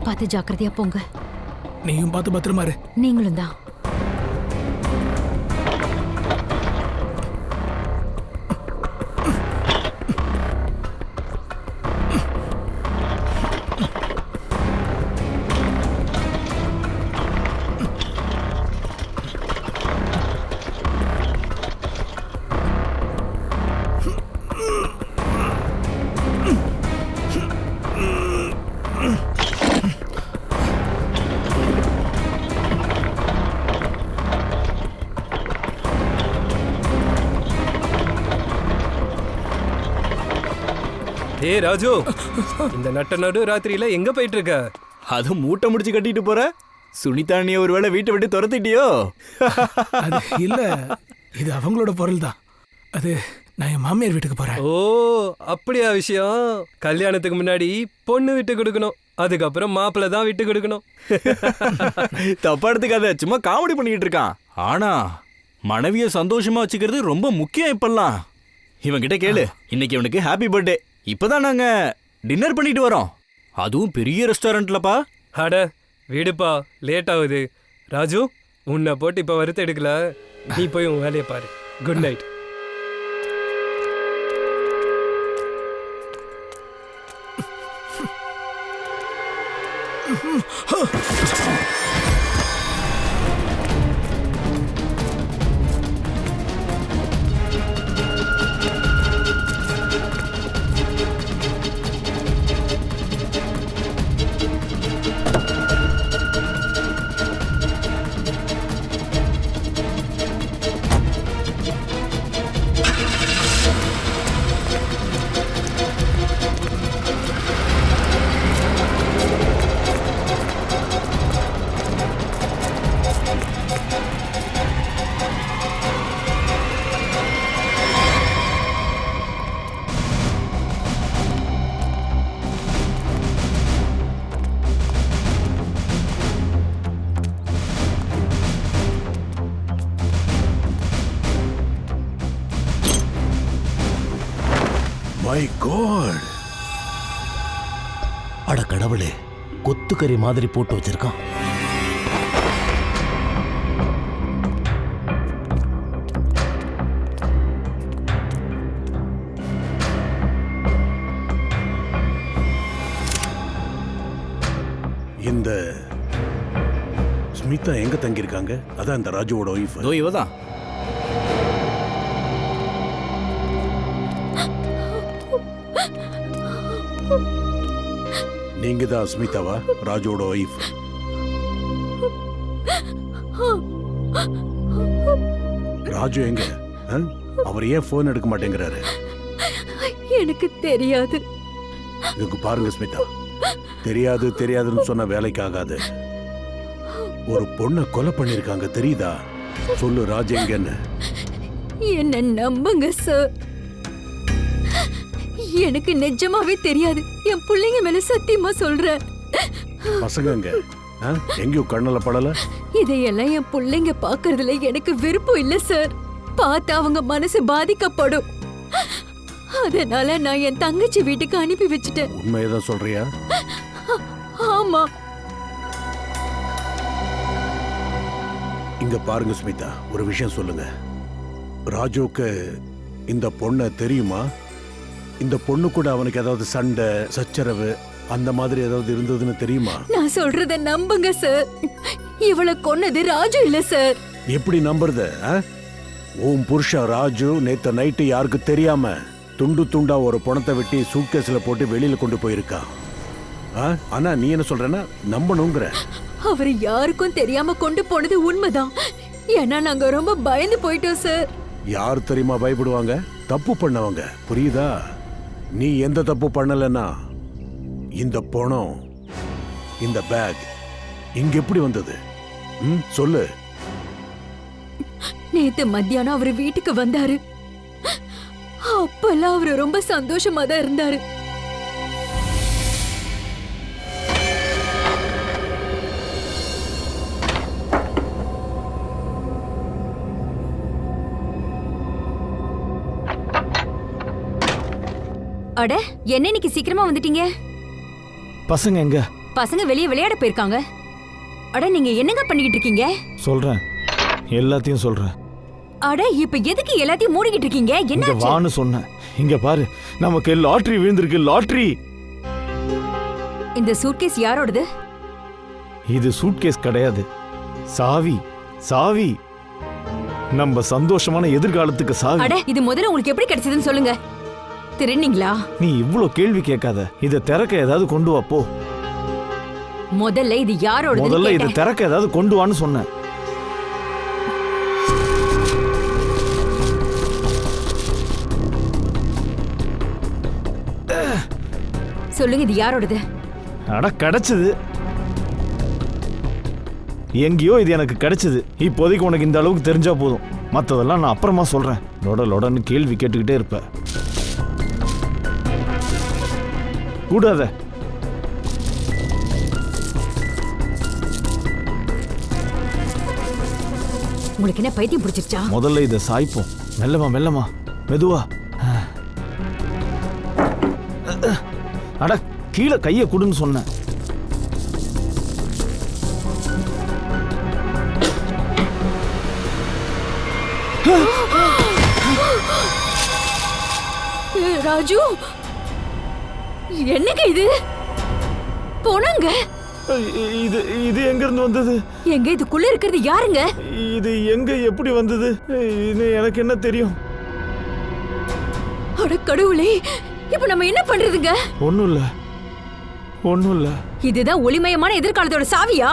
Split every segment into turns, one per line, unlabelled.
பார்த்து ஜாக்கிரதையா போங்க.
நீயும் பார்த்து பத்திரமா இரு.
நீங்களும் தான்.
ஏ ராஜு, இந்த நட்ட நடு ராத்திரியில எங்க போயிட்டு இருக்க?
அது மூட்டை முடிச்சு கட்டிட்டு போற. சுனிதா நீ ஒருவேளை வீட்டை விட்டு துரத்திட்டியோ?
அது இல்ல, இது அவங்களோட பொருள் தான். அது நான் என் மாமியார் வீட்டுக்கு போறேன்.
ஓ அப்படியா விஷயம்? கல்யாணத்துக்கு முன்னாடி பொண்ணு விட்டு கொடுக்கணும், அதுக்கப்புறம் மாப்பிள்ளை தான் விட்டு கொடுக்கணும்.
தப்பா எடுத்துக்காத, சும்மா காமெடி பண்ணிட்டு இருக்கான். ஆனா மனைவிய சந்தோஷமா வச்சுக்கிறது ரொம்ப முக்கியம். இப்பெல்லாம் இவன் கிட்ட கேளு. இன்னைக்கு இவனுக்கு ஹாப்பி பர்த்டே. இப்பதான் நாங்க டின்னர் பண்ணிட்டு வரோம், அதுவும் பெரிய ரெஸ்டாரண்ட்லப்பா.
அட வீடுப்பா, லேட் ஆகுது. ராஜு, உன்னை போட்டு இப்ப வருத்த எடுக்கல, நீ போய் உன் வேலையை பாரு. Good night.
My God! அட கடவுளே, கொத்துக்கறி மாதிரி போட்டு வச்சிருக்கான்.
ஸ்மிதா எங்க தங்கியிருக்காங்க? அதான் இந்த ராஜுவோட ஒய்ஃப்.
இதோ இவதான்.
நீங்க தான் ஸ்மிதாவா, ராஜுவோட ஒய்ஃப்? ராஜு எங்க? அவர் ஏன் போன் எடுக்க மாட்டேங்கிறாரு?
எனக்கு தெரியாது.
இதுக்கு பாருங்க ஸ்மிதா, தெரியாதுன்னு சொன்ன வேலைக்கு ஆகாது. ஒரு பொண்ணை கொலை பண்ணிருக்காங்க, தெரியுதா? சொல்லு, ராஜு எங்கன்னு?
என்ன நம்புங்க சார், எனக்கு நிஜமாவே தெரியாது. என் பிள்ளைங்க மேல சத்தியமா சொல்றேன்.
பசங்க எங்க? எங்கேயும் கண்ணுல படல?
இதையெல்லாம் என் பிள்ளைங்க பாக்குறதுல எனக்கு விருப்பம் இல்ல சார். பார்த்தா அவங்க மனசு பாதிக்கப்படும். அதனால நான் என் தங்கச்சி வீட்டுக்கு அனுப்பி வச்சுட்டேன்.
உண்மையதான் சொல்றியா?
ஆமா.
இங்க பாருங்க ஸ்மிதா, ஒரு விஷயம் சொல்லுங்க. ராஜுவுக்கு இந்த பொண்ணை தெரியுமா? இந்த பொண்ணு கூட அவனுக்கு ஏதாவது சண்டை சச்சரவு அந்த மாதிரி ஏதாவது இருந்ததுன்னு தெரியுமா?
நான் சொல்றத நம்புங்க சார். இவளை கொன்னது ராஜு இல்ல சார்.
எப்படி நம்புறது? உன் புருஷன் ராஜு நேத்து நைட்டு யாருக்கு தெரியாம துண்டு துண்டா ஒரு பணத்தை வெட்டி சூட்கேஸ்ல போட்டு வெளியில கொண்டு போயிருக்கான். ஆனா நீ என்ன சொல்றேன்னா நம்பணுங்கிற?
அவர் யாருக்கும் தெரியாம கொண்டு போனது உண்மைதான். ஏன்னா நாங்க ரொம்ப பயந்து போயிட்டோம் சார்.
யார் தெரியுமா பயப்படுவாங்க? தப்பு பண்ணவங்க, புரியுதா? நீ எந்த தப்பு பண்ணலன்னா இந்த பணம், இந்த பேக் இங்க எப்படி வந்தது? சொல்லு.
நேத்து மத்தியானம் அவரு வீட்டுக்கு வந்தாரு. அப்பெல்லாம் அவரு ரொம்ப சந்தோஷமா தான் இருந்தாரு. அட, என்ன இன்னைக்கு சீக்கிரமா வந்துட்டீங்க?
பசங்க எங்க?
பசங்க வெளியே விளையாட போயிருக்காங்க. அட, நீங்க என்னங்க பண்ணிக்கிட்டு இருக்கீங்க?
சொல்றேன், எல்லாத்தையும் சொல்றேன்.
அட, இப்ப எதுக்கு எல்லாத்தையும் மூடிக்கிட்டு இருக்கீங்க?
இங்க
என்ன
வான்னு சொன்னேன். இங்க பாரு, நமக்கு லாட்டரி விழுந்திருக்கு, லாட்டரி.
இந்த சூட்கேஸ் யாரோடது?
இது சூட்கேஸ் கிடையாது, சாவி. சாவி நம்ம சந்தோஷமான எதிர்காலத்துக்கு சாவி.
அட, இது முதல்ல உங்களுக்கு எப்படி கிடைச்சதுன்னு சொல்லுங்க. திருநீங்களா?
நீ இவ்ளோ கேள்வி கேட்காத. இத திறக்க ஏதாவது கொண்டு வா போ.
முதல்ல இது யாரோடது?
முதல்ல இத திறக்க ஏதாவது கொண்டு வான்னு சொன்னேன்.
சொல்லுங்க, இது யாரோடது?
அட, கிடைச்சது. எங்கேயோ இது எனக்கு கிடைச்சது. இப்போதைக்கு உனக்கு இந்த அளவுக்கு தெரிஞ்சா போதும். மற்றதெல்லாம் நான் அப்புறமா சொல்றேன். லொடன்னு கேள்வி கேட்டுக்கிட்டே இருப்ப. கூடாத.
உங்களுக்கு என்ன பைத்தியம் பிடிச்சிருச்சா?
முதல்ல இதை சாய்ப்போம். மெல்லமா மெல்லமா, மெதுவா. அட, கீழே கையை குடுன்னு சொன்னேன்.
ராஜு, என்னங்க இது? போனாங்க.
இது இது எங்க இருந்து வந்தது?
எங்க இதுக்குள்ள இருக்கிறது யாருங்க?
இது எங்க எப்படி வந்தது? எனக்கு என்ன தெரியும்?
அட கடவுளே, இப்ப நம்ம என்ன பண்றதுங்க?
ஒண்ணும் இல்ல.
இதுதான் ஒளிமயமான எதிர்காலத்தோட சாவியா?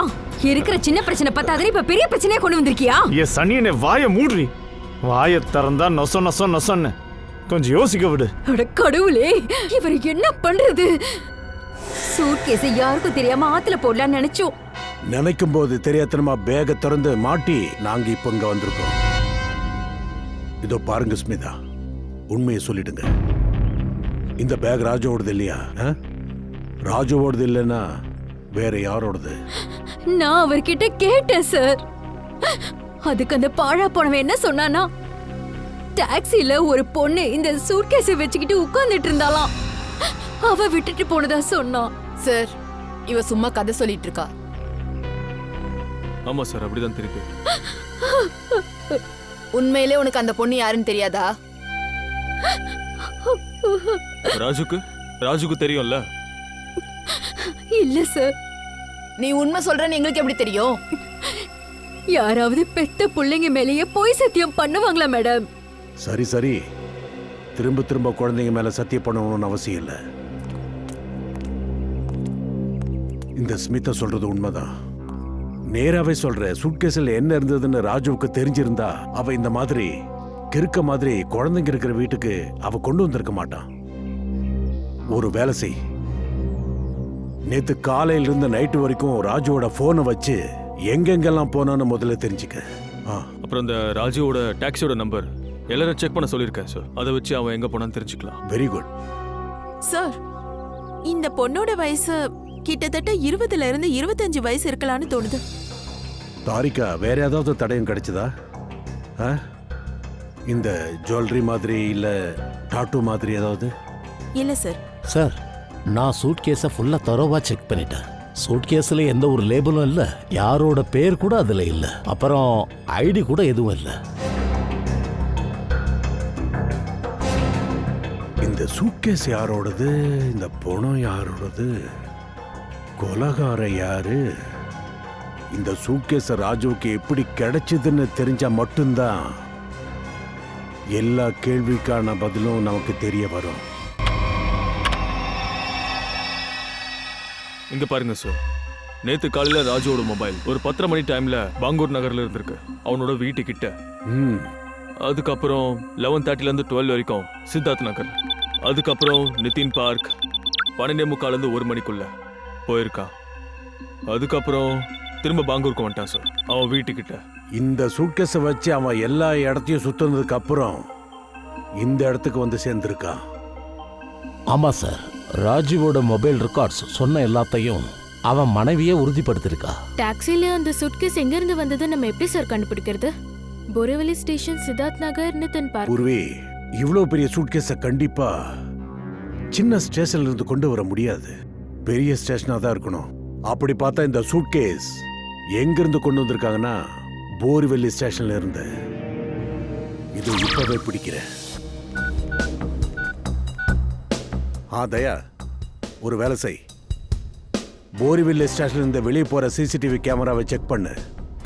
இருக்கிற சின்ன பிரச்சனை பத்தாதே இப்ப பெரிய பிரச்சனையா கொண்டு வந்திருக்கியா?
ஏ சனியனே, வாயை மூடுறி. வாயை திறந்தா நொச நொச நொசன்னு. கொஞ்சம் யோசிக்க விடு.
அட கடவுளே, இவர் என்ன பண்றது? சூட்கேஸை யாருக்கும் தெரியாம ஆத்துல போடலாம்னு நினைச்சோம்.
நினைக்கும் போது தெரியாதனமா பேக திறந்து மாட்டி நாங்க இப்ப இங்க வந்திருக்கோம். இதோ பாருங்க ஸ்மிதா, உண்மையை சொல்லிடுங்க. இந்த பேக் ராஜுவோடது இல்லையா? ராஜுவோடது இல்லைன்னா வேற யாரோடது?
நான் அவர்கிட்ட கேட்டேன் சார். அதுக்கு அந்த பாழா போனவன் என்ன சொன்னானா, டாக்ஸில ஒரு பொண்ணு இந்த சூட்கேஸை வச்சுக்கிட்டு உட்கார்ந்துட்டு இருந்தாலாம். அவ விட்டுட்டு போனதா சொன்னான்.
சார், இவ சும்மா கதை சொல்லிட்டு இருக்கா.
ஆமா சார், அப்படிதான் தெரியுது.
உண்மையிலே உனக்கு அந்த பொண்ணு யாருன்னு தெரியாதா?
ராஜுக்கு தெரியும்ல?
இல்ல சார்.
நீ உண்மை சொல்றன்னு எங்களுக்கு எப்படி தெரியும்?
யாராவது பெத்த பிள்ளைங்க மேலேயே போய் சத்தியம் பண்ணுவாங்களா மேடம்?
சரி சரி, திரும்ப திரும்ப குழந்தைங்க மேல சத்தியம் பண்ணணும்னு அவசியம் இல்லை. இந்த ஸ்மிதா சொல்றது உண்மைதான். நேராவே சொல்ற, சூட்கேஸில் என்ன இருந்ததுன்னு ராஜுவுக்கு தெரிஞ்சிருந்தா அவ இந்த மாதிரி கிறுக்க மாதிரி குழந்தைங்க இருக்கிற வீட்டுக்கு அவ கொண்டு வந்திருக்க மாட்டான். ஒரு வேலை செய், நேத்து காலையில இருந்து நைட்டு வரைக்கும் ராஜுவோட போனை வச்சு எங்கெங்கெல்லாம் போனான்னு முதல்ல தெரிஞ்சுக்க.
அப்புறம் இந்த ராஜுவோட டாக்ஸியோட நம்பர் எல்லாரும் செக் பண்ண சொல்லியிருக்கேன் சார். அதை வச்சு அவன் எங்க போனான்னு தெரிஞ்சுக்கலாம்.
Very good
sir. இந்த பொண்ணோட வயசு கிட்டத்தட்ட 20ல இருந்து 25 வயசு இருக்கலாம்னு தோணுது.
தாரிகா, வேற ஏதாவது தடயம் கிடைச்சதா? இந்த ஜுவல்லரி மாதிரி இல்ல டாட்டூ மாதிரி ஏதாவது?
இல்ல சார்.
சார், நான் சூட் கேஸை ஃபுல்லா தரோவா செக் பண்ணிட்டேன். சூட் கேஸ்ல எந்த ஒரு லேபிளும் இல்ல, யாரோட பேர் கூட அதுல இல்ல, அப்புறம் ஐடி கூட எதுவும் இல்ல.
இந்த சூட்கேஸ் யாரோடது, இந்த பணம் யாரோடது, கொலகார யாரு, இந்த சூட்கேஸ் ராஜுவுக்கு எப்படி கிடைச்சதுன்னு தெரிஞ்சா மட்டும்தான் எல்லா கேள்விக்கான பதிலும் நமக்கு தெரிய வரும்.
இங்க பாருங்க சார், நேத்து காலையில ராஜுவோட மொபைல் ஒரு 10:30 மணி டைம்ல பாங்கூர் நகர்ல இருந்திருக்கு, அவனோட வீட்டுக்கிட்ட. அதுக்கப்புறம் 11:30ல இருந்து 12 வரைக்கும் சித்தார்த் நகர். அதுக்கப்புறம் நிதின் பார்க் 12:45 இருந்து 1 மணிக்குள்ள போயிருக்கான். அதுக்கப்புறம் திரும்ப பாங்கூருக்கு வந்துட்டான் சார், அவன் வீட்டுக்கிட்ட.
இந்த சூட்கேஸை வச்சு அவன் எல்லா இடத்தையும் சுத்தினதுக்கு அப்புறம் இந்த இடத்துக்கு வந்து சேர்ந்திருக்கான்.
ஆமா சார், ராஜுவோட மொபைல் ரெக்கார்ட்ஸ் சொன்ன எல்லாத்தையும் அவன் மனைவியே உறுதிப்படுத்திருக்கா.
டாக்ஸில அந்த சூட்கேஸ் எங்க இருந்து வந்தது நம்ம எப்படி சார் கண்டுபிடிக்கிறது? போரிவலி ஸ்டேஷன், சித்தார்த் நகர், நிதின் பார்க்.
பூர்வி, இவ்வளவு பெரிய சூட்கேஸை கண்டிப்பா சின்ன ஸ்டேஷன்ல இருந்து கொண்டு வர முடியாது, பெரிய ஸ்டேஷனா தான் இருக்கணும். அப்படி பார்த்தா இந்த சூட்கேஸ் எங்கிருந்து கொண்டு வந்திருக்காங்கன்னா போரிவெல்லி ஸ்டேஷன்ல இருந்து. இது இப்பவே பிடிக்கிறேன். தயா, ஒரு வேலை செய், போரிவெல்லி ஸ்டேஷன்ல இருந்து வெளியே போற சிசிடிவி கேமராவை செக் பண்ணு.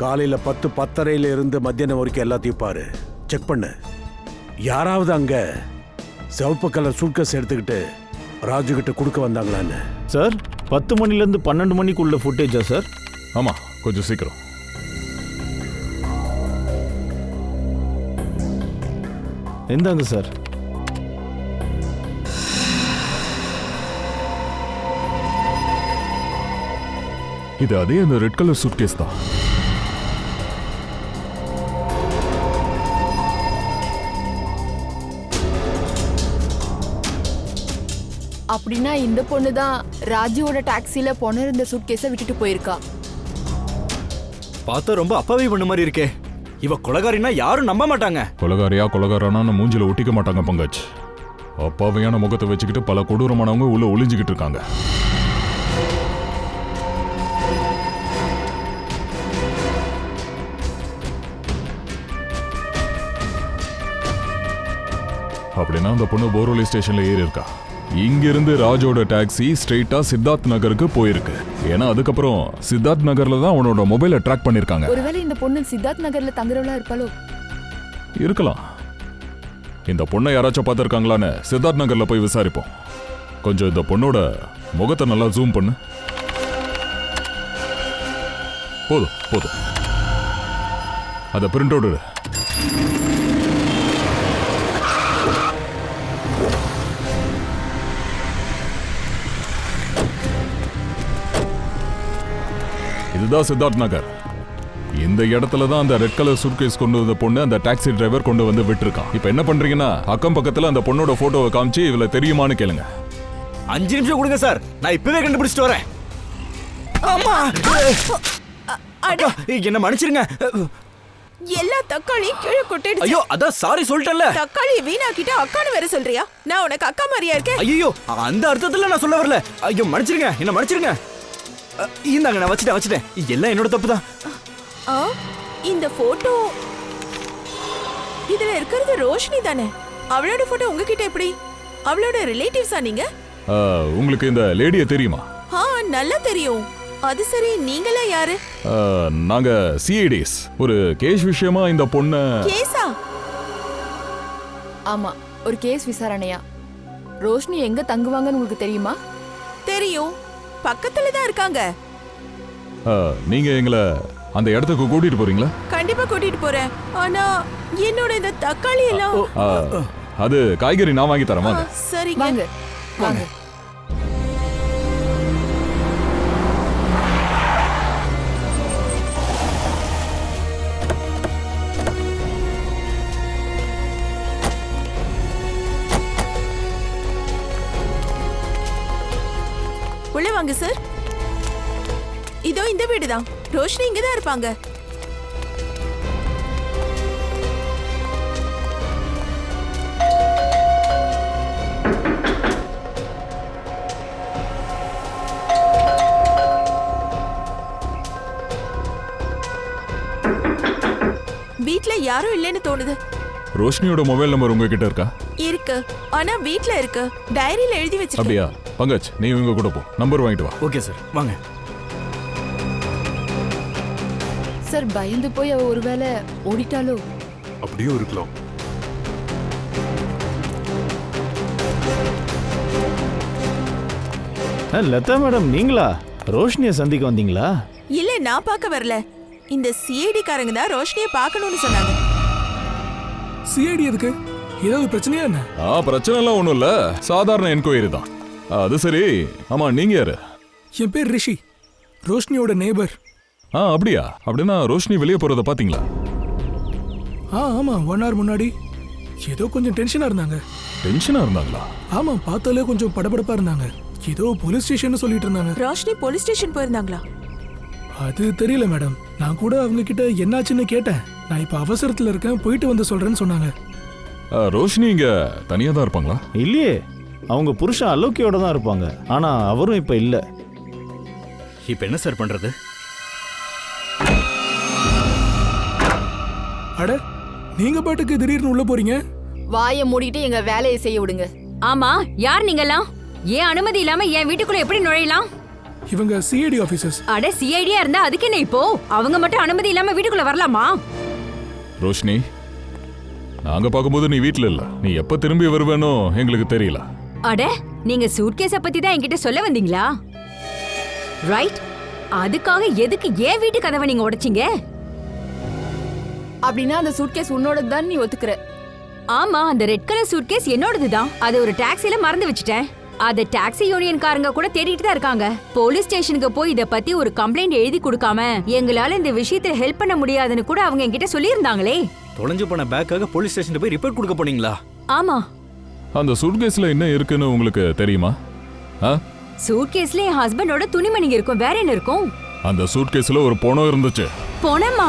காலையில 10:10 இருந்து மத்தியானம் வரைக்கும் எல்லாத்தையும் பாரு, செக் பண்ணு. யாராவது அங்க சிவப்பு கலர் சூட்கேஸ் எடுத்துக்கிட்டு ராஜு கிட்ட கொடுக்க வந்தாங்களான்னு.
சார், 10 மணிலேருந்து 12 மணிக்குள்ள ஃபுட்டேஜா சார்?
ஆமா, கொஞ்சம் சீக்கிரம்.
எந்தாங்க சார்.
இது அதே அந்த ரெட் கலர் சூட்கேஸ் தான்.
அப்படின்னா இந்த பொண்ணு தான் ராஜுவோட டாக்ஸில பொண்ணு இருந்த சூட்கேஸை விட்டுட்டு போயிருக்கா.
பார்த்தா ரொம்ப அப்பாவி பண்ண மாதிரி இருக்கே. இவ கொலகாரினா யாரும் நம்ப மாட்டாங்க.
கொலகாரியா கொலகாரான மூஞ்சில ஒட்டிக்க மாட்டாங்க பங்காஜ். அப்பாவையான முகத்தை வச்சுக்கிட்டு பல கொடூரமானவங்க உள்ள ஒளிஞ்சுக்கிட்டு இருக்காங்க. அப்படின்னா அந்த பொண்ணு போரோலி ஸ்டேஷன்ல ஏறி இருக்கா. இங்கிருந்து ராஜோட டாக்ஸி ஸ்ட்ரெயிட்டா சித்தார்த் நகருக்கு போயிருக்கு. ஏன்னா அதுக்கப்புறம் சித்தார்த் நகர்ல தான் அவனோட மொபைலை ட்ராக் பண்ணிருக்காங்க.
ஒருவேளை இந்த பொண்ணு சித்தார்த் நகர்ல தங்குறவளா இருப்பாளோ?
இருக்கலாம். இந்த பொண்ணை யாராச்சும் பார்த்திருக்காங்களான்னு சித்தார்த் நகர்ல போய் விசாரிப்போம். கொஞ்சம் இந்த பொண்ணோட முகத்தை நல்லா ஜூம் பண்ணு. போதும் போதும், அதை பிரிண்ட் அவுட் எடு. இதுதான் சித்தார்த் நகர். இந்த இடத்துல தான் அந்த ரெட் கலர் சூட்கேஸ் கொண்டு வந்த பொண்ணு அந்த டாக்ஸி டிரைவர் கொண்டு வந்து விட்டுருக்கான். இப்போ என்ன பண்றீங்கன்னா அக்கம் பக்கத்துல அந்த பொண்ணோட போட்டோவை காமிச்சு இவள தெரியுமான்னு கேளுங்க.
5 நிமிஷம் கொடுங்க சார், நான் இப்பவே கண்டுபிடிச்சிட்டு வரேன். ஆமா, என்ன மன்னிச்சிருங்க.
எல்லா தக்காளியும் கீழே கொட்டிடுச்சு.
ஐயோ, அதான் சாரி சொல்லிட்டேன்ல.
தக்காளியை வீணாக்கிட்டு அக்கான்னு வேற சொல்றியா? நான் உனக்கு அக்கா மாதிரியா இருக்கேன்?
ஐயோ, அந்த அர்த்தத்துல நான் சொல்ல வரல. ஐயோ மன்னிச்சிருங்க, என்ன மன்னிச்சிருங்க. இந்தாங்க, நான் வச்சுட்டேன். எல்லாம் என்னோட தப்பு தான்.
இந்த போட்டோ இதுல இருக்கிறது ரோஷினி தானே? அவளோட போட்டோ உங்ககிட்ட எப்படி? அவளோட ரிலேட்டிவ்ஸா நீங்க?
உங்களுக்கு இந்த லேடியை தெரியுமா?
நல்லா தெரியும். அது சரி, நீங்களா யாரு?
நாங்க சிஐடிஸ். ஒரு கேஸ் விஷயமா இந்த பொண்ண.
கேஸா?
ஆமா, ஒரு கேஸ் விசாரணையா. ரோஷினி எங்க தங்குவாங்கன்னு உங்களுக்கு தெரியுமா?
தெரியும், பக்கத்துல தான் இருக்காங்க.
நீங்க எங்களை அந்த இடத்துக்கு கூட்டிட்டு போறீங்களா?
கண்டிப்பா கூட்டிட்டு போறேன். ஆனா என்னோட இந்த தக்காளி எல்லாம்.
அது காய்கறி நான் வாங்கி தரேன். வாங்க.
சரி
வாங்க வாங்க.
உள்ள வாங்க சார். இதோ இந்த வீடுதான். ரோஷினி இங்கதான் இருப்பாங்க. வீட்ல யாரும் இல்லைன்னு தோணுது.
ரோஷினியோட மொபைல் நம்பர் உங்ககிட்ட இருக்கா?
இருக்கு, ஆனா வீட்ல இருக்கு. டைரியில எழுதி வச்சிருக்கேன்.
அப்படியா? பங்கஜ், நீ இவங்க கூட போ, நம்பர் வாங்கிட்டு வா.
ஓகே சார், வாங்க.
சார், பயந்து போய் அவ ஒருவேளை ஓடிட்டாலோ?
அப்படியும் இருக்கலாம்.
லதா மேடம், நீங்களா ரோஷினியை சந்திக்க வந்தீங்களா?
இல்ல, நான் பார்க்க வரல. இந்த சிஐடி காரங்க தான் ரோஷினியை பார்க்கணும்னு சொன்னாங்க.
சிஐடி எதுக்கு? ஏதாவது பிரச்சனையா என்ன?
பிரச்சனை எல்லாம் ஒண்ணும் இல்ல, சாதாரண என்கொயரி தான். அது சரி, ஆமா நீங்க யாரு?
என் பேர் ரிஷி, ரோஷினியோட நேபர்.
அப்படியா? அப்படின்னா ரோஷினி வெளியே போறத பாத்தீங்களா?
ஆமா, 1 hour முன்னாடி ஏதோ கொஞ்சம் டென்ஷனா இருந்தாங்க.
டென்ஷனா இருந்தாங்களா?
ஆமா, பார்த்தாலே கொஞ்சம் படபடப்பா இருந்தாங்க. ஏதோ போலீஸ் ஸ்டேஷன் சொல்லிட்டு இருந்தாங்க.
ரோஷினி போலீஸ் ஸ்டேஷன் போயிருந்தாங்களா?
அது தெரியல மேடம். நான் கூட அவங்க கிட்ட என்னாச்சுன்னு கேட்டேன். நான் இப்ப அவசரத்துல இருக்கேன், போயிட்டு வந்து சொல்றேன்னு சொன்னாங்க.
ரோஷினி இங்க தனியா தான் இருப்பாங்களா?
இல்லையே, அவங்க புருஷன் அலோக்கியோட தான் இருப்பாங்க. ஆனா அவரும் இப்ப இல்ல.
இப்ப என்ன சார் பண்றது?
அட, நீங்க பாட்டுக்கு திடீர்னு உள்ள போறீங்க.
வாயை மூடிட்டு எங்க வேலையை செய்ய விடுங்க.
ஆமா, யார் நீங்கலாம்? ஏன் அனுமதி இல்லாம என் வீட்டுக்குள்ள எப்படி நுழையலாம்?
இவங்க சிஐடி ஆபீசர்ஸ்.
அட, சிஐடியா இருந்தா அதுக்கு என்ன இப்போ? அவங்க மட்டும் அனுமதி இல்லாம வீட்டுக்குள்ள வரலாமா?
ரோஷினி, நாங்க பார்க்கும்போது நீ வீட்ல இல்ல. நீ எப்ப திரும்பி வருவேனோ எங்களுக்கு தெரியல.
அட, நீங்க சூட்கேஸ பத்தி தான் என்கிட்ட சொல்ல வந்தீங்களா? ரைட். அதுக்காக எதுக்கு ஏன் வீட்டு கதவை நீங்க உடைச்சீங்க?
அப்படின்னா அந்த சூட்கேஸ் உன்னோடது தான் நீ ஒத்துக்கிற?
ஆமா, அந்த ரெட் கலர் சூட்கேஸ் என்னோடது தான். அது ஒரு டாக்ஸில மறந்து வச்சிட்டேன். அத டாக்ஸி யூனியன்காரங்க கூட தேடிட்டு தான் இருக்காங்க. போலீஸ் ஸ்டேஷனுக்கு போய் இத பத்தி ஒரு கம்ப்ளைண்ட் எழுதி கொடுக்காம எங்களால இந்த விஷயத்தை ஹெல்ப் பண்ண முடியாதுன்னு கூட அவங்க என்கிட்ட சொல்லியிருந்தாங்களே.
தொலைஞ்சு போன பேக்காக போலீஸ் ஸ்டேஷன்ல போய் ரிப்போர்ட் கொடுக்க போனீங்களா?
ஆமா.
அந்த சூட்கேஸ்ல என்ன இருக்குன்னு உங்களுக்கு தெரியுமா?
சூட்கேஸ்ல என் ஹஸ்பண்டோட துணிமணிங்க இருக்கும். வேற என்ன இருக்கும்?
அந்த சூட்கேஸ்ல ஒரு பொணம் இருந்துச்சு.
பொணமா?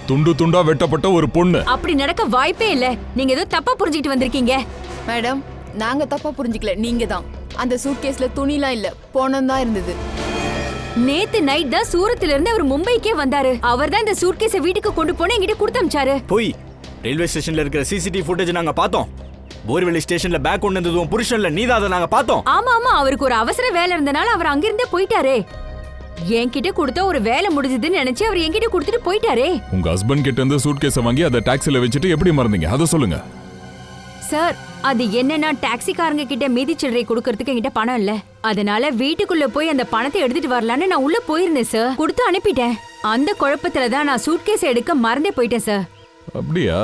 துண்டு துண்டா வெட்டப்பட்ட ஒரு பொண்ணு.
அப்படி நடக்க வாய்ப்பே இல்ல. நீங்க ஏதோ தப்பா புரிஞ்சுக்கிட்டு வந்திருக்கீங்க.
மேடம், நாங்க தப்பா புரிஞ்சுக்கல, நீங்க தான். அந்த சூட்கேஸ்ல துணிலாம் இல்ல, பணம் தான் இருந்தது.
நேத்து நைட் தான் சூரத்துல இருந்து அவர் மும்பைக்கே வந்தாரு. அவர் தான் இந்த சூட்கேஸை வீட்டுக்கு கொண்டு போன என்கிட்ட கொடுத்து அனுப்பிச்சாரு.
போய் ரயில்வே ஸ்டேஷன்ல இருக்கிற சிசிடிவி ஃபுட்டேஜ் நாங்க பார்த்தோம். போர்வெளி ஸ்டேஷன்ல பேக் கொண்டு வந்ததும் புருஷன்ல நீதான் அதை நாங்க பார்த்தோம்.
ஆமா ஆமா, அவருக்கு ஒரு அவசர வேலை இருந்தனால அவர் அங்கிருந்தே போயிட்டாரே. என்கிட்ட கொடுத்த ஒரு வேலை முடிஞ்சதுன்னு நினைச்சு அவர் என்கிட்ட கொடுத்துட்டு போயிட்டாரே.
உங்க ஹஸ்பண்ட் கிட்ட இருந்து சூட்கேஸை வாங்கி அதை டாக்ஸில வச்சுட்டு எப்படி மறந்தீங்க? அதை சொல்லுங்க
சார். அது என்னன்னா, டாக்ஸிக்காரங்க கிட்ட மீதி சில்லறை கொடுக்கறதுக்கு என்கிட்ட பணம் இல்ல. அதனால வீட்டுக்குள்ள போய் அந்த பணத்தை எடுத்துட்டு வரலான்னு நான் உள்ள போயிருந்தேன் சார். கொடுத்து அனுப்பிட்டேன். அந்த குழப்பத்துல தான் நான் சூட்கேஸ் எடுக்க மறந்தே போயிட்டேன் சார்.
அப்படியா?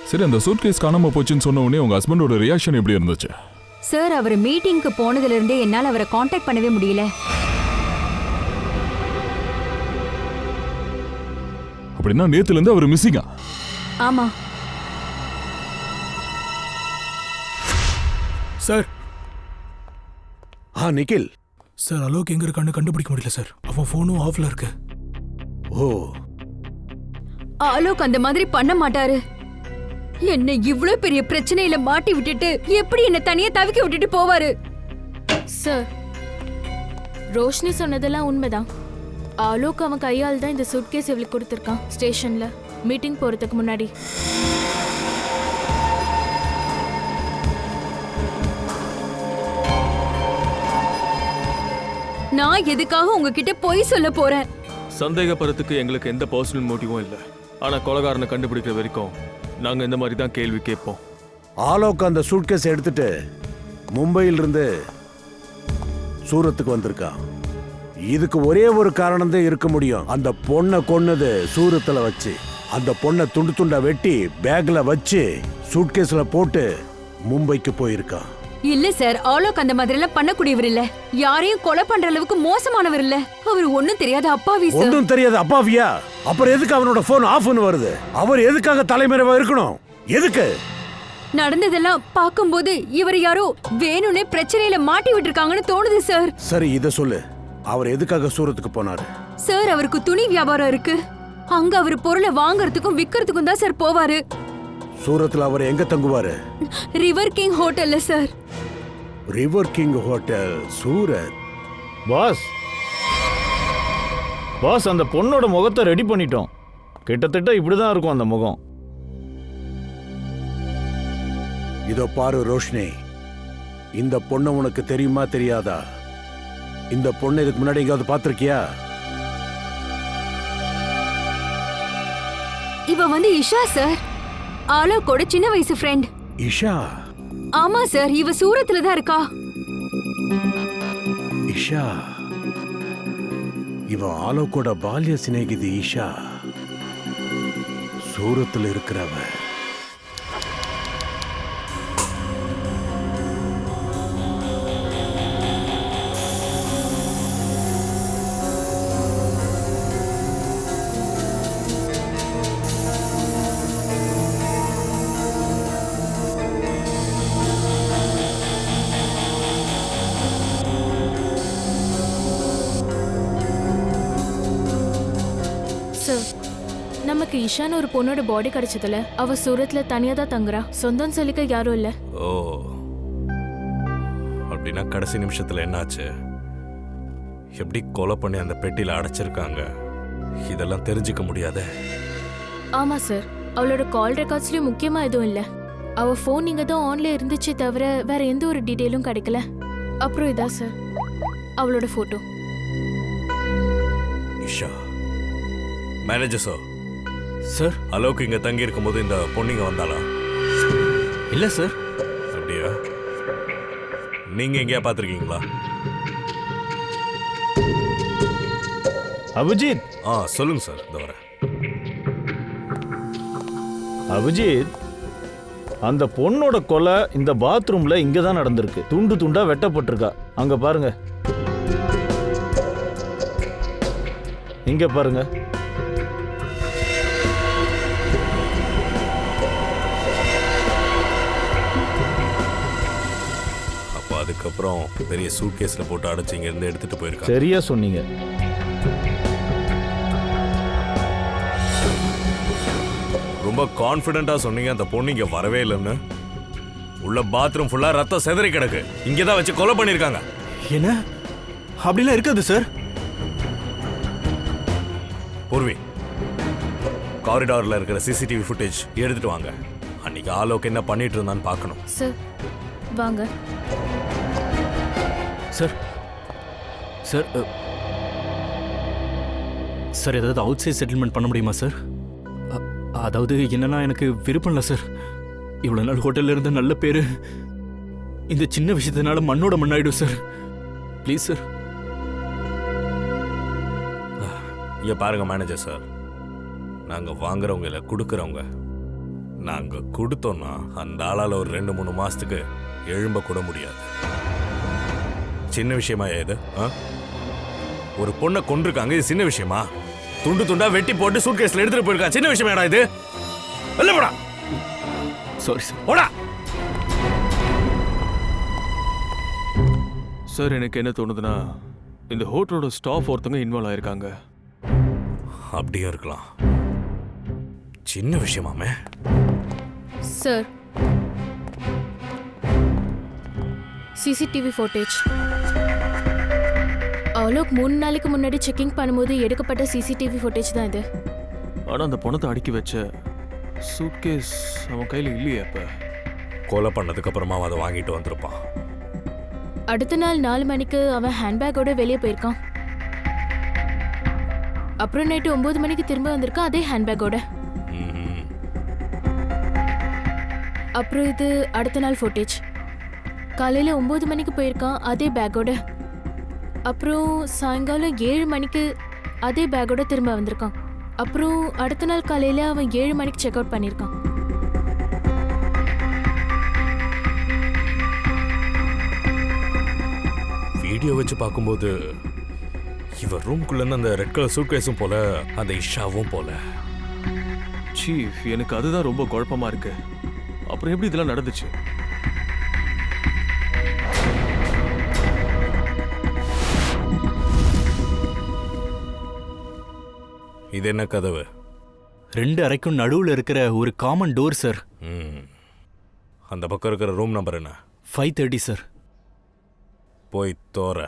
சரி, அந்த சூட்கேஸ் காணாம போச்சுன்னு சொன்ன உடனே உங்க ஹஸ்பண்டோட ரியாக்ஷன் எப்படி இருந்துச்சு?
சார், அவர் மீட்டிங்க்கு போனதுல இருந்தே என்னால அவரை காண்டாக்ட் பண்ணவே முடியல.
அப்படின்னா நேத்துல இருந்து அவர் மிஸ்ஸிங்கா?
ஆமா
சார்.
நிக்கில்
சார், அலோக் எங்க இருக்கான்னு கண்டுபிடிக்க முடியல சார். அவன் போனும் ஆஃப்ல இருக்கு.
ஓ,
அலோக் அந்த மாதிரி பண்ண மாட்டாரு. என்ன இவ்ளோ பெரிய பிரச்சனையில மாட்டி விட்டுட்டு எப்படி என்ன தனியா தவிக்க விட்டுட்டு போவாரு?
சார், ரோஷினி சொன்னதெல்லாம் உண்மைதான். அலோக் அவன் கையால் தான் இந்த சூட்கேஸ் இவளுக்கு கொடுத்துருக்கான் ஸ்டேஷன்ல மீட்டிங் போறதுக்கு முன்னாடி.
நான் எதுக்காக உங்ககிட்ட பொய் சொல்ல போறேன்?
சந்தேகப்படுறதுக்கு எங்களுக்கு எந்த பர்சனல் மோட்டிவும் இல்லை. ஆனா கொலைகாரனை கண்டுபிடிக்கிற வரைக்கும் நாங்க இந்த மாதிரி தான் கேள்வி கேட்போம்.
ஆலோக் அந்த சூட்கேஸ் எடுத்துட்டு மும்பையிலிருந்து சூரத்துக்கு வந்திருக்கான். இதுக்கு ஒரே ஒரு காரணம் தான் இருக்க முடியும். அந்த பொண்ணை கொன்னது சூரத்துல வச்சு, அந்த பொண்ணை துண்டு துண்டா வெட்டி பேக்ல வச்சு சூட்கேஸ்ல போட்டு மும்பைக்கு போயிருக்கான்.
இல்ல சார், ஆலோக் அந்த மாதிரி எல்லாம் பண்ணக்கூடியவர் இல்ல. யாரையும் கொலை பண்ற அளவுக்கு மோசமானவர் இல்ல. அவர் ஒண்ணும் தெரியாத அப்பாவி சார்.
ஒன்றும் தெரியாத அப்பாவியா? அப்புறம் எதுக்கு அவனோட போன் ஆஃப்னு வருது? அவர் எதுக்காக தலைமறைவா இருக்கணும்? எதுக்கு?
நடந்ததெல்லாம் பார்க்கும்போது இவர் யாரோ வேணும்னே பிரச்சனையில மாட்டி விட்டுருக்காங்கன்னு தோணுது சார்.
சரி, இத சொல்லு. அவர் எதுக்காக சூரத்துக்கு போனாரு?
சார், அவருக்கு துணி வியாபாரம் இருக்கு. அங்க அவர் பொருளை வாங்குறதுக்கும் விக்கிறதுக்கும் தான் சார் போவாரு.
சூரத்துல அவர் எங்க தங்குவாரு?
ரிவர் கிங் ஹோட்டல்ல sir.
River King Hotel, Surat.
Boss boss, அந்த பொண்ணோட முகத்தை ரெடி பண்ணிட்டோம். கிட்டத்தட்ட இப்படிதான் இருக்கும் அந்த முகம்.
இதோ பாரு ரோஷினி, இந்த பொண்ணு உனக்கு தெரியுமா தெரியாதா? இந்த பொண்ணு இதுக்கு முன்னாடி எங்கேயாவது பார்த்திருக்கியா?
இவ வந்து இஷா சார், ஆலோக்கோட சின்ன வயசு ஃப்ரெண்ட்.
இஷா?
ஆமா சார், இவ சூரத்துல தான் இருக்கா.
இஷா இவ ஆலோக்கோட பால்ய சிநேகிதி. இஷா சூரத்துல இருக்கிறவ.
நமக்கு இஷான்னு ஒரு பொண்ணோட பாடி கிடைச்சதுல அவ சூரத்ல தனியா தான் தங்குறா. சொந்தம் சொல்லிக்க யாரும் இல்ல.
ஓ, அப்படின்னா கடைசி நிமிஷத்துல என்னாச்சு? எப்படி கொலை பண்ணி அந்த பெட்டியில அடைச்சிருக்காங்க? இதெல்லாம் தெரிஞ்சுக்க முடியாத.
ஆமா சார், அவளோட கால் ரெக்கார்ட்ஸ்லயும் முக்கியமா எதுவும் இல்ல. அவ போன் இங்க தான் ஆன்ல இருந்துச்சு தவிர வேற எந்த ஒரு டீடைலும் கிடைக்கல. அப்புறம் இதா சார் அவளோட photo.
Isha manager sir.
Sir,
Alok இங்க தங்கி இருக்கும் போது இந்த பொண்ணுங்க வந்தாளா?
இல்ல சார்.
அப்படியா? நீங்க எங்கேயா பாத்திருக்கீங்களா?
அபிஜித்.
சொல்லுங்க சார், இந்த வரேன்.
அபிஜித், அந்த பொண்ணோட கொலை இந்த பாத்ரூம்ல இங்க தான் நடந்திருக்கு. துண்டு துண்டா வெட்டப்பட்டிருக்கா. அங்க பாருங்க, இங்க பாருங்க.
அப்போ அதுக்கப்புறம் பெரிய சூட்கேஸ்ல போட்டு அடைச்சு இங்க இருந்து எடுத்துட்டு போயிருக்காங்க.
சரியா சொன்னீங்க.
ரொம்ப கான்ஃபிடென்ட்டா சொன்னீங்க அந்த பொண்ணு இங்க வரவே இல்லைன்னு. உள்ள பாத்ரூம் ஃபுல்லா ரத்தம் செதறி கிடக்கு. இங்கதான் வச்சு கொலை பண்ணிருக்காங்க.
என்ன? அப்படிலாம் இருக்காது சார்.
பூர்வி, காரிடார்ல இருக்கிற சிசிடிவி ஃபுட்டேஜ் எடுத்துட்டு வாங்க. அன்னைக்கு ஆலோக் என்ன பண்ணிட்டு இருந்தான்னு பார்க்கணும்.
சார் வாங்க.
சார் சார் சார், ஏதாவது அவுட் சைட் செட்டில்மெண்ட் பண்ண முடியுமா சார்? அதாவது என்னன்னா, எனக்கு விருப்பம் இல்லை சார். இவ்வளோ நாள் ஹோட்டலில் இருந்த நல்ல பேர் இந்த சின்ன விஷயத்தினால மண்ணோட மண்ணாயிடும் சார். Please sir.
இங்க பாருங்க மேனேஜர் சார், நாங்க வாங்குறவங்க இல்லை, கொடுக்குறவங்க. நாங்க கொடுத்தோம்னா அந்த ஆளால ஒரு 2-3 மாசத்துக்கு எழும்ப கூட முடியாது. சின்ன விஷயமா இது? ஒரு பொண்ணை கொண்டிருக்காங்க, இது சின்ன விஷயமா? துண்டு துண்டா வெட்டி போட்டு சூட்கேஸ்ல எடுத்துட்டு போயிருக்கா. சின்ன விஷயமாடா இது? இல்ல போடா.
Sorry sir.
போடா.
சார், எனக்கு என்ன தோணுதுன்னா, இந்த ஹோட்டலோட ஸ்டாஃப் ஒருத்தவங்க இன்வால்வ் ஆயிருக்காங்க.
அப்படியும் இருக்கலாம். சின்ன விஷயமாமே.
Sir, CCTV footage. ஆலோக் 3 நாளைக்கு முன்னாடி செக்கிங் பண்ணும்போது எடுக்கப்பட்ட சிசிடிவி ஃபுட்டேஜ் தான் இது.
ஆனா அந்த பணத்தை அடுக்கி வச்ச சூட்கேஸ் அவன் கையில இல்லையே. அப்ப
கொலை பண்ணதுக்கு அப்புறமா அதை வாங்கிட்டு வந்திருப்பான்.
அடுத்த நாள் 4 மணிக்கு அவன் ஹேண்ட்பேக்கோட வெளியே போயிருக்கான். அப்புறம் நைட்டு 9 மணிக்கு திரும்ப வந்திருக்கான் அதே ஹேண்ட்பேக்கோட. அப்புறம் இது அடுத்த நாள் ஃபுட்டேஜ். காலையில 9 மணிக்கு போயிருக்கான் அதே பேக்கோட. அப்புறம் சாயங்காலம் 7 மணிக்கு அதே பேக்கோட திரும்ப வந்திருக்கான். அப்புறம் அடுத்த நாள் காலையில அவன் 7 மணிக்கு செக் அவுட் பண்ணியிருக்கான்.
வீடியோ வச்சு பார்க்கும்போது இவன் ரூம்குள்ள இருந்து அந்த ரெட் கலர் சூட்கேஸும் போல அந்த இஷாவும் போல.
சீஃப், எனக்கு அதுதான் ரொம்ப குழப்பமா இருக்கு. அப்புறம் எப்படி இதெல்லாம் நடந்துச்சு?
இது என்ன கதவு?
2 அறைக்கும் நடுவுல இருக்கிற ஒரு காமன் டோர் சார்.
அந்த பக்கம் இருக்கிற ரூம் நம்பர் என்ன?
530 சார்.
போய் தோற.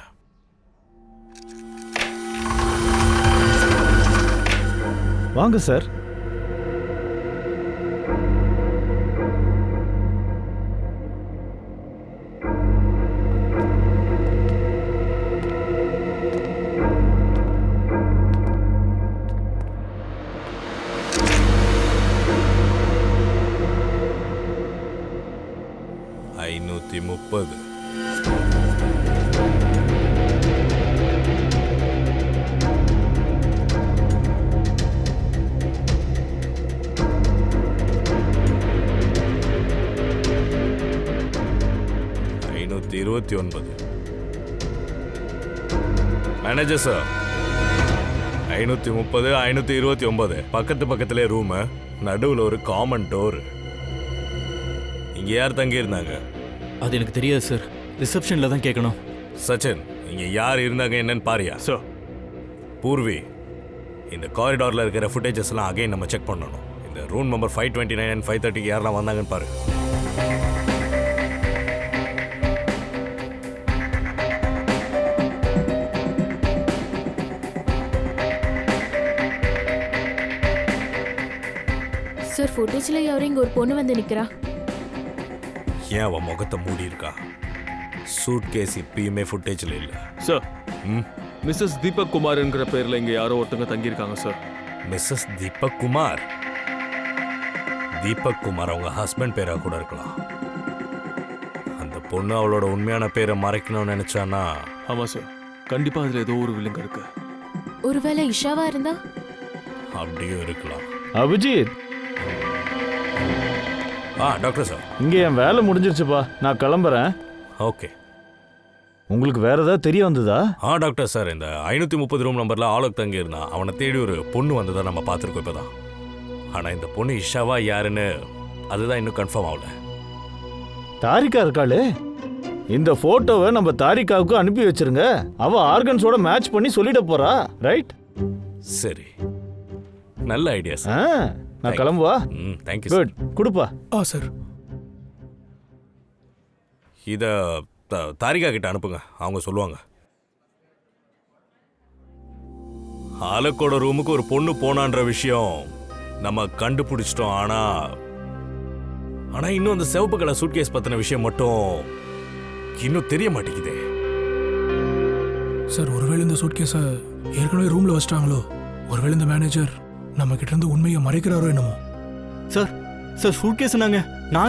வாங்க சார்.
$530. மேனேஜர் சார், 530, 529 பக்கத்திலே ரூமு, நடுவில் ஒரு காமன் டோர். இங்க யார் தங்கி இருந்தாங்க?
அது எனக்கு தெரியாது சார். ரிசப்ஷன்ல தான் கேட்கணும்.
சச்சின், இங்க யார் இருந்தாங்க என்னன்னு பாரியா?
சார்.
பூர்வி, இந்த காரிடார்ல இருக்கிற ஃபுட்டேஜஸ் எல்லாம் அகைன் நம்ம செக் பண்ணணும். இந்த ரூம் நம்பர் 529 and 530 யாரெல்லாம் வந்தாங்கன்னு பாரு.
சார், ஃபுட்டேஜ்ல யாரும் இங்க ஒரு பொண்ணு வந்து நிக்கிறா.
ஏன் அவன் முகத்தை மூடி இருக்கா? சூட் கேஸ் இப்பயுமே ஃபுட்டேஜ்ல இல்ல
சார். மிஸ்ஸஸ் தீபக் குமார்ங்கிற பேர்ல இங்க யாரோ ஒருத்தங்க தங்கியிருக்காங்க சார்.
மிஸ்ஸஸ் தீபக் குமார்? தீபக் குமார் அவங்க ஹஸ்பண்ட் பேரா கூட இருக்கலாம். அந்த பொண்ணு அவளோட உண்மையான பேரை மறைக்கணும்னு நினைச்சானா?
ஆமா சார், கண்டிப்பா அதுல ஏதோ ஒரு வில்லங்க இருக்கு.
ஒருவேளை இஷாவா இருந்தா?
அப்படியும் இருக்கலாம்.
அபிஜித்.
டாக்டர் சார்,
இங்க என் வேலை முடிஞ்சிருச்சுப்பா, நான் கிளம்புறேன்.
ஓகே.
உங்களுக்கு வேற ஏதாவது தெரிய வந்ததா?
டாக்டர் சார், இந்த 530 ரூம் நம்பர்ல ஆளுக்கு தங்கி இருந்தான். அவனை தேடி ஒரு பொண்ணு வந்ததா நம்ம பார்த்துருக்கோம் இப்பதான். ஆனா இந்த பொண்ணு இஷாவா யாருன்னு அதுதான் இன்னும் கன்ஃபார்ம் ஆகல.
தாரிகா இருக்காளே, இந்த போட்டோவை நம்ம தாரிகாவுக்கு அனுப்பி வச்சிருங்க. அவ ஆர்கன்ஸோட மேட்ச் பண்ணி சொல்லிட போறா. ரைட்?
சரி, நல்ல ஐடியா சார்.
நான் கிளம்புவா.
தேங்க்யூ.
குட், கொடுப்பா.
சார்,
இத தாரிகா கிட்ட அனுப்புங்க, அவங்க சொல்லுவாங்க. ஆலக்கோட ரூமுக்கு ஒரு பொண்ணு போனான்ற விஷயம் நம்ம கண்டுபிடிச்சிட்டோம். ஆனா இன்னும் அந்த சிவப்பு கலர் சூட்கேஸ் பத்தின விஷயம் மட்டும் இன்னும் தெரிய மாட்டேங்குதே.
சார், ஒருவேளை இந்த சூட்கேஸை ஏற்கனவே ரூம்ல வச்சிட்டாங்களோ? ஒருவேளை இந்த மேனேஜர் நம்ம கிட்ட இருந்து உண்மையை மறைக்கிறாரோ என்னமோ?
சார், சூட்கேஸ் நாங்க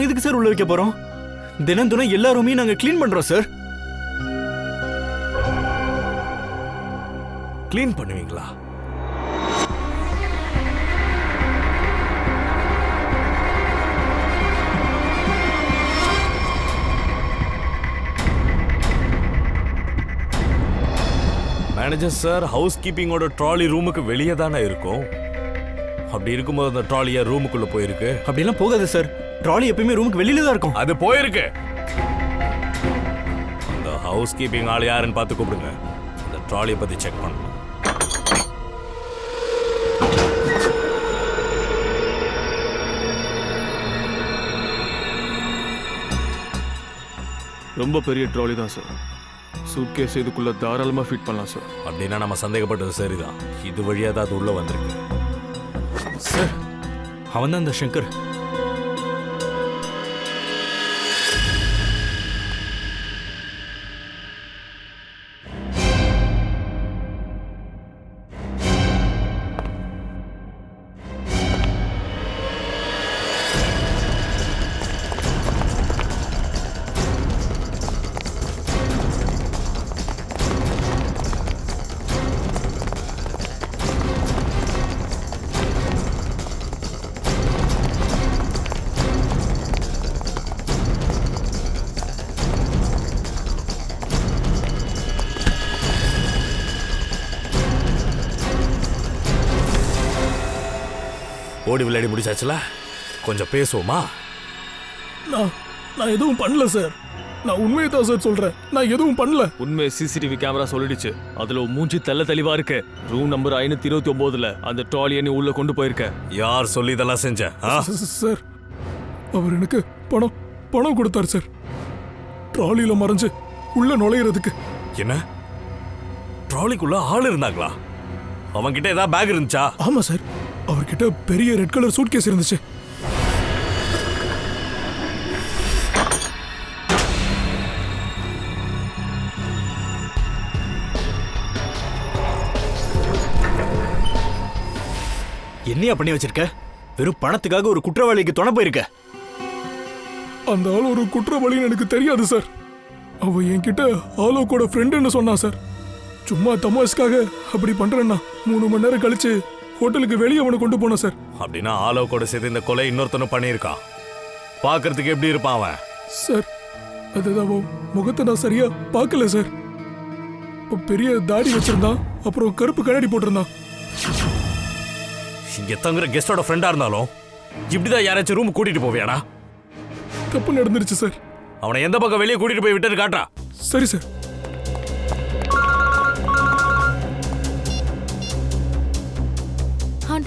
எதுக்கு சார் உள்ள வைக்க போறோம்? தினம் எல்லா ரூமையும் நாங்க க்ளீன் பண்றோம் சார்.
க்ளீன் பண்ணுவீங்களா? மேனேஜர் சார், ஹவுஸ் கீப்பிங்கோட ட்ராலி ரூமுக்கு வெளியே தானே இருக்கும். அப்படி இருக்கும்போது அந்த ட்ராலியா ரூமுக்குள்ள போயிருக்கு?
அப்படிலாம் போகாது சார். ட்ராலி எப்பயுமே ரூமுக்கு வெளியில தான் இருக்கும்.
அது போயிருக்கு. அந்த ஹவுஸ் கீப்பிங் ஆள் யாருன்னு பார்த்து கூப்பிடுங்க. அந்த ட்ராலியை பத்தி செக் பண்ணணும்.
ரொம்ப பெரிய ட்ராலி தான் சார். சூட்கேஸ் இதுக்குள்ள தாராளமா ஃபிட் பண்ணலாம் சார்.
அப்படின்னா நம்ம சந்தேகப்பட்டது சரிதான். இது வழியா தான் அது உள்ள வந்திருக்கு.
சார், அவன் தான் அந்த சங்கர்.
ஓடி விளையாடி முடிச்சாச்சுல, கொஞ்சம் பேசுவோமா?
நான் எதுவும் பண்ணல சார். நான் உண்மையை தான் சார் சொல்றேன். நான் எதுவும் பண்ணல.
உண்மை சிசிடிவி கேமரா சொல்லிடுச்சு. அதுல மூஞ்சி தெளிவா இருக்கு. ரூம் நம்பர் 529ல அந்த ட்ராலியை நீ உள்ள கொண்டு போயிருக்க.
யார் சொல்லி இதெல்லாம் செஞ்ச?
சார், அவர் எனக்கு பணம் கொடுத்தார் சார், ட்ராலியில மறைஞ்சு உள்ள நுழையிறதுக்கு.
என்ன, ட்ராலிக்குள்ள ஆள் இருந்தாங்களா? அவன்கிட்ட ஏதாவது பேக் இருந்துச்சா?
ஆமா சார், அவர்கிட்ட பெரிய ரெட் கலர் சூட்கேஸ் இருந்துச்சு.
என்னையா பண்ணி வச்சிருக்க? வெறும் பணத்துக்காக ஒரு குற்றவாளிக்கு துணை போயிருக்க.
அந்த ஆள் ஒரு குற்றவாளின்னு எனக்கு தெரியாது சார். அவ என்கிட்ட ஆலோக்கோட ஃப்ரெண்டுன்னு சொன்னா சார். சும்மா தமாஷ்காக அப்படி பண்றேன்னா 3 மணி நேரம் கழிச்சு ஹோட்டலுக்கு வெளியே அவனை கொண்டு போனேன் சார்.
அப்படின்னா ஆலோ கூட சேர்த்து இந்த கொலை இன்னொருத்தனும் பண்ணியிருக்கான். பார்க்கறதுக்கு எப்படி இருப்பான் அவன்?
சார், அதுதான் அவன் முகத்தை நான் சரியா பார்க்கல சார். பெரிய தாடி வச்சிருந்தான், அப்புறம் கருப்பு கண்ணாடி போட்டிருந்தான்.
இங்க தங்குற கெஸ்டோட ஃப்ரெண்டா இருந்தாலும் இப்படிதான் யாராச்சும் ரூம் கூட்டிட்டு போவியாடா?
தப்பு நடந்துருச்சு சார்.
அவனை எந்த பக்கம் வெளியே கூட்டிட்டு போய் விட்டு காட்டுறா.
சரி சார்.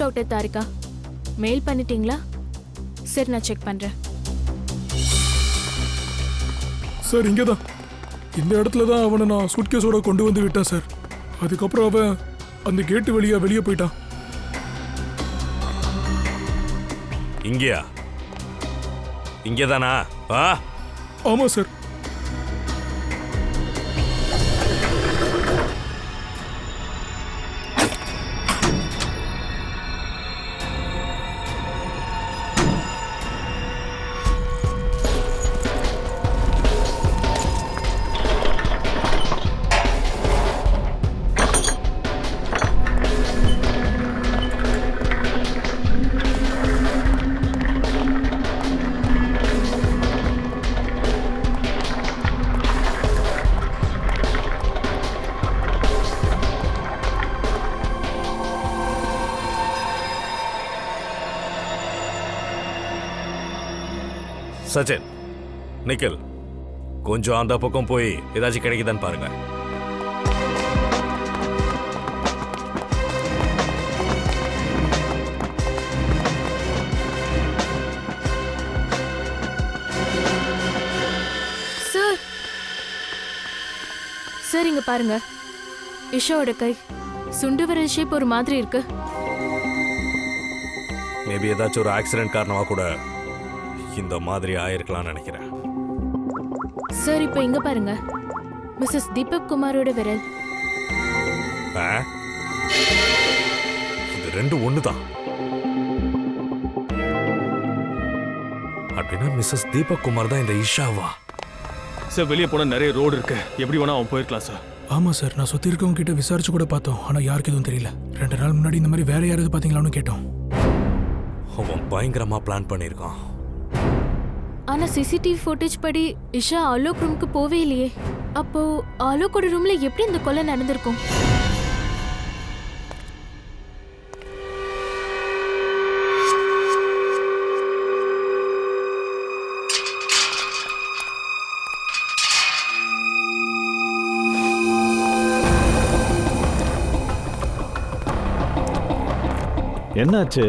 டாக்டர் தாரிகா, மெயில் பண்ணிட்டீங்களா? சரி, நான் செக் பண்றேன்.
சார், இங்கதான் இந்த இடத்துல தான் அவனை நான் சூட்கேஸோட கொண்டு வந்து விட்டேன் சார். அதுக்கப்புறம் அவன் அந்த கேட்டு வழியா வெளியே போயிட்டான்.
இங்கயா? இங்கதானா?
ஆமா சார்.
சச்சின், நிக்கில், கொஞ்சம் அந்த பக்கம் போய் ஏதாச்சும் கிடைக்குதான்னு பாருங்க.
சார், சார் இங்க பாருங்க. இஷாவோட கை சுண்டு விரல் ஷேப் ஒரு மாதிரி இருக்கு.
மேபி ஏதாச்சும் ஒரு ஆக்சிடென்ட் காரணமா கூட இந்த மாதிரி ஆயிருக்கலாம்னு நினைக்கிறேன்.
சார், இப்போ இங்க பாருங்க. மிஸ்ஸஸ் தீபக் குமாரோட விரல்.
இது ரெண்டும் ஒண்ணுதான். அப்படின்னா மிஸ்ஸஸ் தீபக் குமார் தான் இந்த இஷாவா?
சார், வெளியே போன நிறைய ரோடு இருக்கு. எப்படி வேணா அவன் போயிருக்கலாம் சார்.
ஆமா சார், நான் சுத்தி இருக்கவங்க கிட்ட விசாரிச்சு கூட பார்த்தோம். ஆனா யாருக்கு எதுவும் தெரியல. 2 நாள் முன்னாடி இந்த மாதிரி வேற யாராவது பாத்தீங்களான்னு கேட்டோம்.
அவன் பயங்கரமா பிளான் பண்ணிருக்கான்.
ஆனா சிசிடிவி ஃபுட்டேஜ் படி இஷா ஆலோக் ரூமுக்கு போவே இல்லையே. அப்போ ஆலோக்கோட ரூம்ல எப்படி இந்த கொலை நடந்திருக்கும்?
என்னாச்சு?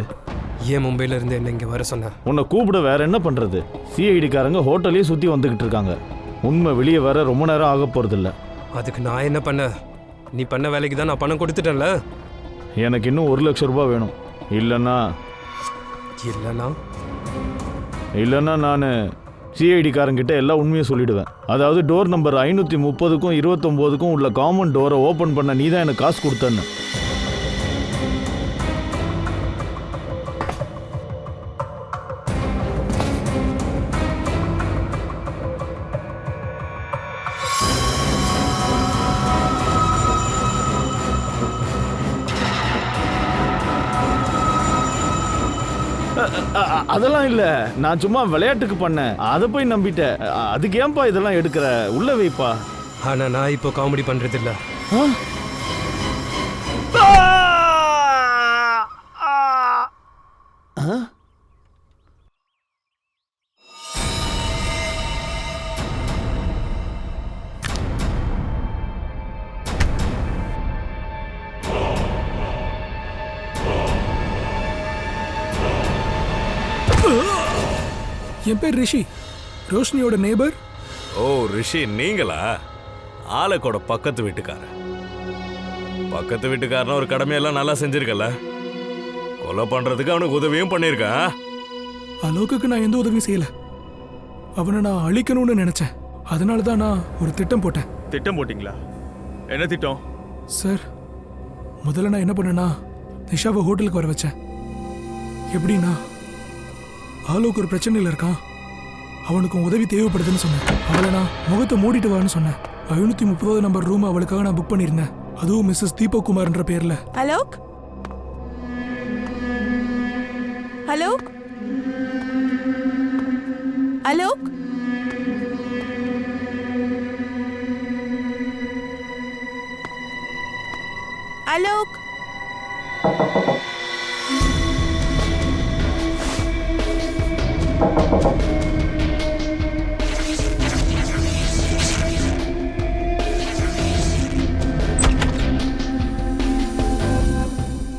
ஏன் மும்பையில இருந்து என்ன இங்க வர சொன்ன?
உன்னை கூப்பிட வேற என்ன பண்றது? சிஐடிக்காரங்க ஹோட்டலையே சுத்தி வந்துகிட்டு இருக்காங்க. உண்மை வெளியே வர ரொம்ப நேரம் ஆக போறதில்ல.
அதுக்கு நான் என்ன பண்ண? நீ பண்ண வேலைக்கு தான் நான் பணம் கொடுத்துட்டேன்ல.
எனக்கு இன்னும் 1 லட்சம் ரூபாய் வேணும். இல்லைன்னா நான் சிஐடிக்காரங்கிட்ட எல்லா உண்மையும் சொல்லிடுவேன். அதாவது டோர் நம்பர் 530க்கும் 29க்கும் உள்ள காமன் டோரை ஓப்பன் பண்ண நீ தான் எனக்கு காசு கொடுத்தன்னு. அதெல்லாம் இல்ல, நான் சும்மா விளையாட்டுக்கு பண்ணேன். அதை போய் நம்பிட்டேன். அதுக்கு ஏன்பா இதெல்லாம் எடுக்கிற? உள்ள வைப்பா.
ஆனா நான் இப்போ காமெடி பண்றது இல்ல.
என் பேர் ரிஷி, ரோஷினியோட நேபர்.
ஓ ரிஷி, நீங்களா? ஆலக்கோட பக்கத்து வீட்டுக்காரன். பக்கத்து வீட்டுக்காரன ஒரு கடமையெல்லாம் நல்லா செஞ்சிருக்கல. கொலை பண்றதுக்கு அவனுக்கு உதவியும் பண்ணியிருக்கான்.
அலோக்குக்கு நான் எந்த உதவியும் செய்யல. அவனை நான் அழிக்கணும்னு நினைச்சேன். அதனால தான் நான் ஒரு திட்டம் போட்டேன்.
திட்டம் போட்டிங்களா? என்ன திட்டம்?
சார், முதல்ல நான் என்ன பண்ணேன்னா நிஷாவை ஹோட்டலுக்கு வர வச்சேன். எப்படின்னா, ஆலோக்கு ஒரு பிரச்சனையில் இருக்கான், அவனுக்கு உதவி தேவைப்படுதுன்னு சொன்னேன். அவளை நான் முகத்தை மூடிட்டு வான்னு சொன்னேன். 530 நம்பர் ரூம் அவளுக்காக நான் புக் பண்ணியிருந்தேன். அதுவும் மிஸ்ஸஸ் தீபக் குமார்ன்ற பேர்ல.
அலோக், அலோக், அலோக், அலோக்.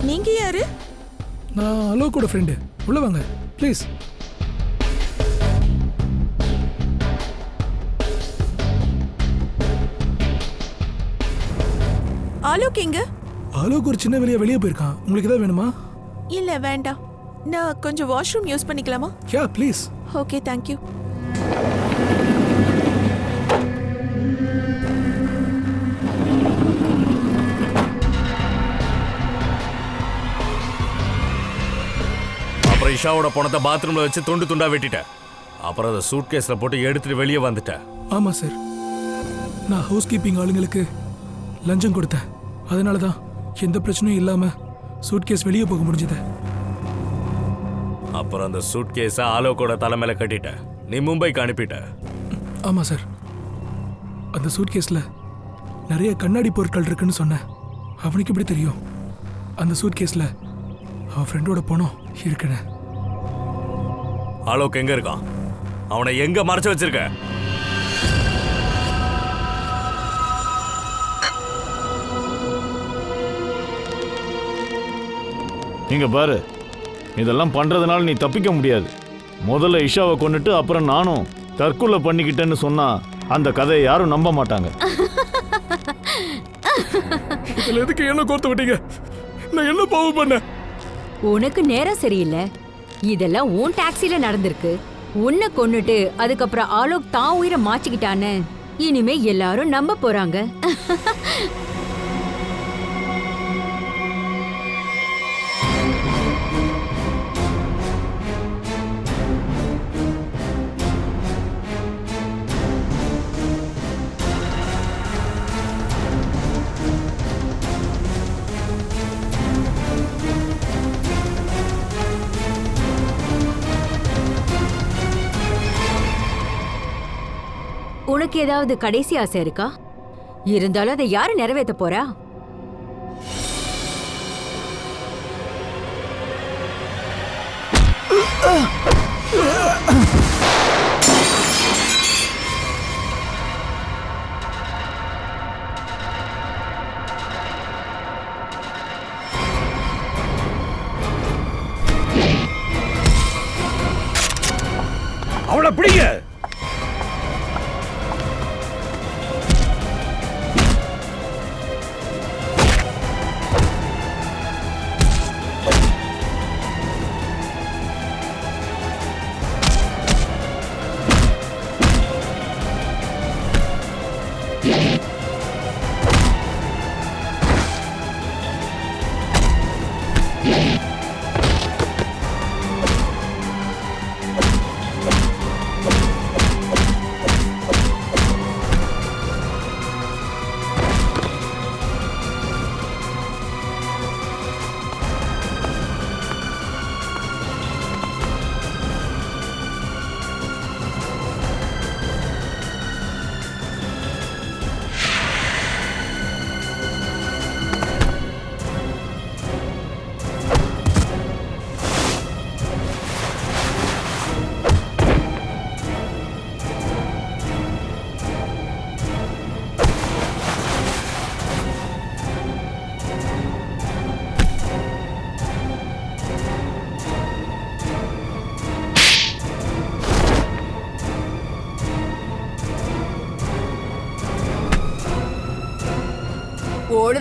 நீங்க யாரு?
நான் அலோக்கோட ஃப்ரெண்டு. உள்ள வாங்க ப்ளீஸ்.
ஆலோக் எங்க?
ஆலோக் ஒரு சின்ன வெளியே போயிருக்கான். உங்களுக்கு ஏதாவது வேணுமா?
இல்ல வேண்டாம். நான் கொஞ்சம் வாஷ்ரூம் யூஸ் பண்ணிக்கலாமா?
யா ப்ளீஸ்.
Okay, thank you.
அப்புறம் இஷாவோட பணத்தை பாத்ரூம்ல வச்சு துண்டு துண்டா வெட்டிட்டேன். அப்புறம் அதை சூட் கேஸ்ல போட்டு எடுத்துட்டு வெளியே வந்துட்டேன்.
ஆமா சார், நான் ஹவுஸ் கீப்பிங் ஆளுங்களுக்கு லஞ்சம் கொடுத்தேன். அதனால தான் எந்த பிரச்சனையும் இல்லாம சூட்கேஸ் வெளியே போக முடிஞ்சது.
அப்புறம் அந்த சூட் கேஸை ஆலோக்கோட தலைமையில கட்டிட்ட. நீ மும்பைக்கு அனுப்பிட்ட.
ஆமா சார், அந்த சூட்கேஸ்ல நிறைய கண்ணாடி பொருட்கள் இருக்குன்னு சொன்னேன். அவனுக்கு எப்படி தெரியும் அந்த சூட்கேஸ்ல அவன் ஃப்ரெண்டோட பணம் இருக்குன்னு?
ஆலோக் எங்க இருக்கான்? அவனை எங்க மறைச்சு வச்சிருக்க?
நீங்க பாரு, இதெல்லாம் பண்றதுனால நீ தப்பிக்க முடியாது. முதல்ல இஷாவை கொண்டுட்டு அப்புறம் நானும் தற்கொலை பண்ணிக்கிட்டேன்னு சொன்னா அந்த கதையை யாரும் நம்ப மாட்டாங்க.
இதுல எதுக்கு என்ன கோர்த்து விட்டீங்க? நான் என்ன பாவம் பண்ண?
உனக்கு நேரம் சரியில்லை. இதெல்லாம் உன் டாக்ஸில நடந்திருக்கு. உன்னை கொன்னுட்டு அதுக்கப்புறம் ஆலோக் தான் உயிரை மாச்சிக்கிட்டான்னு இனிமே எல்லாரும் நம்ப போறாங்க. உனக்கு ஏதாவது கடைசி ஆசை இருக்கா? இருந்தாலும் அதை யாரு நிறைவேற்ற போறா?
அவளை பிடிங்க.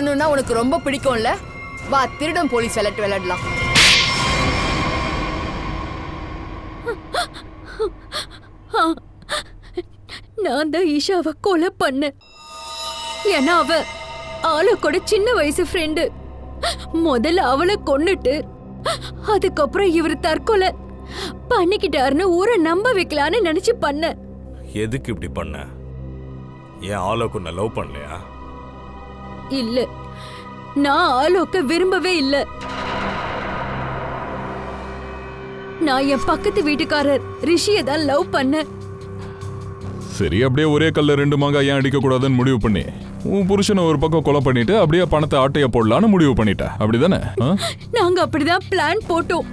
திருடணும்னா உனக்கு ரொம்ப பிடிக்கும்ல? வா திருடன் போலீஸ் விளையாடலாம்.
நான் தான் ஈஷாவை கொலை பண்ணேன். ஏன்னா அவ ஆளோட சின்ன வயசு ஃப்ரெண்டு. முதல்ல அவளை கொன்னுட்டு அதுக்கப்புறம் இவர் தற்கொலை பண்ணிக்கிட்டாருன்னு ஊரை நம்ப வைக்கலான்னு நினைச்சு பண்ண.
எதுக்கு இப்படி பண்ண? ஏன் ஆலோக்கு நான் லவ் பண்ணலையா?
இல்ல, நான் ஆலோக்க விரும்பவே இல்ல. நான் என் பக்கத்து வீட்டுக்காரர் ரிஷியை தான் லவ் பண்ணேன்.
சரி, அப்படியே ஒரே கல்ல 2 மாங்காய் ஏன் அடிக்க கூடாதுன்னு முடிவு பண்ணி உன் புருஷனை ஒரு பக்கம் கொலை பண்ணிட்டு அப்படியே பணத்தை ஆட்டைய போடலான்னு முடிவு பண்ணிட்ட, அப்படிதானே?
நாங்க அப்படிதான் பிளான் போட்டோம்.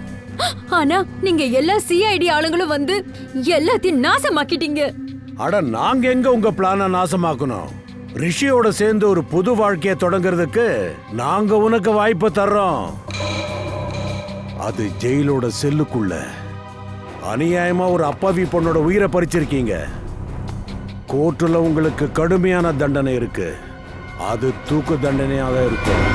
ஆனா நீங்க எல்லா சிஐடி ஆளுங்களும் வந்து எல்லாத்தையும் நாசமாக்கிட்டீங்க.
அட, நாங்க எங்க உங்க பிளான நாசமாக்கணும்? ரிஷியோட சேர்ந்து ஒரு புது வாழ்க்கையை தொடங்குறதுக்கு நாங்க உனக்கு வாய்ப்பு தர்றோம். அது ஜெயிலோட செல்லுக்குள்ள அநியாயமா ஒரு அப்பாவி பொண்ணோட உயிரை பறிச்சிருக்கீங்க. கோர்ட்டுல உங்களுக்கு கடுமையான தண்டனை இருக்கு. அது தூக்கு தண்டனையாக இருக்கும்.